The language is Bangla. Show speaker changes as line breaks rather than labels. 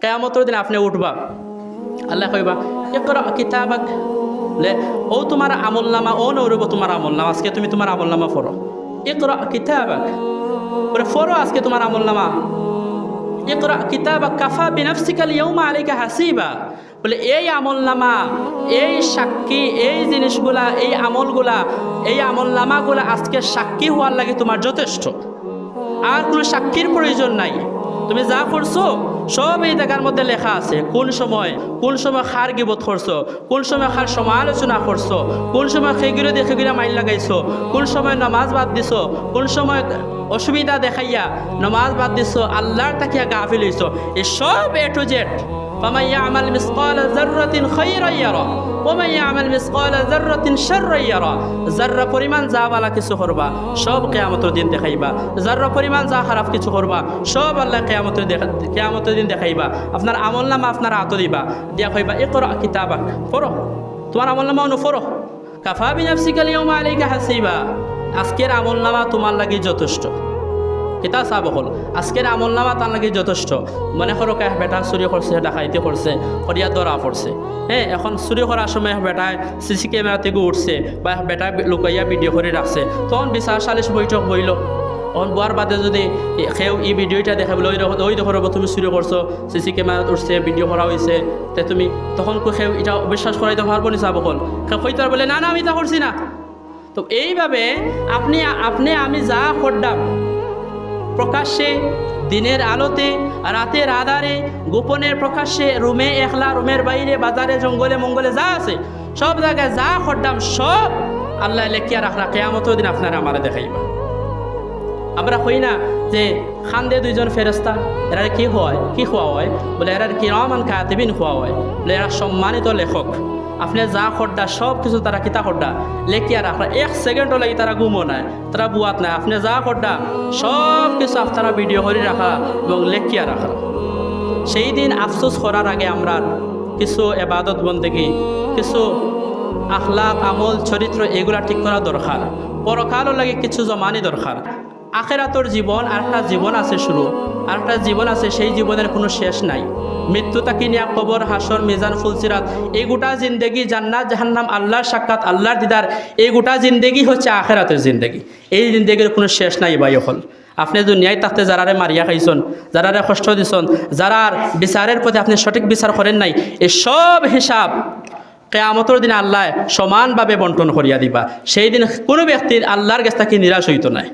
কিয়ামতের দিন আপনি উঠবা, আল্লাহ কইবা ইকরা কিতাবাক, লে ও তোমার আমলনামা, ও নরব তোমার আমলনামা, আজকে তুমি তোমার আমলনামা পড়ো। ইকরা কিতাবাক, পরে পড়ো আজকে তোমার আমলনামা। ইকরা কিতাবাক কাফা বিনাফসিকাল ইয়াউমা আলাইকা হাসিবা, বলে এই আমলনামা, এই সাক্ষী, এই জিনিসগুলা, এই আমলগুলা, এই আমলনামাগুলা আজকে সাক্ষী হওয়ার লাগে তোমার যথেষ্ট, আর কোনো সাক্ষীর প্রয়োজন নাই। তুমি যা করছো সব এই জায়গার মধ্যে লেখা আছে। কোন সময় খার গিবত করছো, কোন সময় খার সমালোচনা করছো, কোন সময় খেগিরে দিয়ে খেগিরে মাইল লাগাইছো, কোন সময় নামাজ বাদ দিছো, কোন সময় অসুবিধা দেখাইয়া নামাজ বাদ দিছো, আল্লাহর তাকিয়া গাফিল হইছো। এই সব এ টু জেড ফামান ইয়ামাল মিসকালা যাররাতিন খায়রান ইয়ারা ওয়া মান ইয়ামাল মিসকালা যাররাতিন শাররান ইয়ারা। যাররা পরিমাণ যা ভালো কিছু করবা সব কিয়ামতের দিন দেখাইবা, যাররা পরিমাণ যা খারাপ কিছু করবা সব আল্লাহ কিয়ামতের দিন দেখাইবা। আপনার আমলনামা আপনার হাতে দিবা, দিয়া কইবা ইকরা কিতাবাক, পড়ো তোমার আমলনামা পড়ো। কাফা বিনাফসিকাল ইয়াউমা আলাইকা হাসিবা, আজকের আমলনামা তোমার লাগি যথেষ্ট। কিতা চাব হল আজকের আমলনামা তার লাগে যথেষ্ট। মনে করো কে বেটা চুরি করছে, ডাকাইতি করছে, করিয়া ধরা পড়ছে, হ্যাঁ, এখন চুরি করার সময় বেটায় সিসি ক্যামেরা থেকে উঠছে বা বেটা লুকাইয়া ভিডিও করে রাখছে, তখন বিচার সালিশ বৈঠক বইল। তখন বোয়ার বাদে যদি সেও এই ভিডিওটা দেখা বলে ওই দেখো তুমি চুরি করছো, সিসি ক্যামেরা উঠছে, ভিডিও করা হয়েছে, তে তুমি তখন সেও এটা অবিশ্বাস করাইতে পারবো নি? চাব হল হয়তো বলে না আমি তা করছি না। তো এইভাবে আপনি আমি যা করলাম প্রকাশ্যে, দিনের আলোতে, রাতের আধারে, গোপনের প্রকাশ্যে, রুমে একলা, রুমের বাইরে, বাজারে, জঙ্গলে মঙ্গলে যা আছে সব জায়গায় যা করতাম সব আল্লাহ লেখিয়া রাখলা, কিয়ামতের দিন আপনারা আমারে দেখাইবা। আমরা কই না যে খান্দে দুইজন ফেরেস্তা, এরা কি খোয়া হয়? বলে এরা কিরামান কাতিবিন খোয়া হয়, বলে এরা সম্মানিত লেখক। আপনি যা খড্ডা সব কিছু তারা কিতা খড্ডা লেখিয়া রাখা, এক সেকেন্ডও লাগি তারা ঘুমো নাই, তারা বুয়াত নাই। আপনি যা খড্ডা সব কিছু আপনারা ভিডিও করে রাখা এবং লেখিয়া রাখা। সেই দিন আফসোস করার আগে আমরা কিছু এবাদত বন্দেগী, কিছু আখলাক, আমল, চরিত্র এগুলা ঠিক করা দরকার। পরকালও লাগে কিছু জমানি দরকার। আখেরাতর জীবন আর একটা জীবন আছে শুরু, আর একটা জীবন আছে, সেই জীবনের কোনো শেষ নাই। মৃত্যু তাকে নিয়ে কবর, হাসর, মিজান, ফুলসিরাত, এই গোটা জিন্দেগি, জান্নাত জাহান্নাম, আল্লাহর সাক্ষাৎ, আল্লাহর দিদার, এই গোটা জিন্দেগি হচ্ছে আখেরাতের জিন্দেগি। এই জিন্দেগির কোনো শেষ নাই ভাই হল। আপনি দুনিয়ায় থাকতে যারারে মারিয়া খাইছেন, যারারে কষ্ট দিছেন, যারার বিচারের প্রতি আপনি সঠিক বিচার করেন নাই, এই সব হিসাব কিয়ামতের দিন আল্লাহ সমানভাবে বন্টন করিয়া দিবা। সেই দিন কোনো ব্যক্তির আল্লাহর কাছ থেকে নিরাশ হইতো নাই।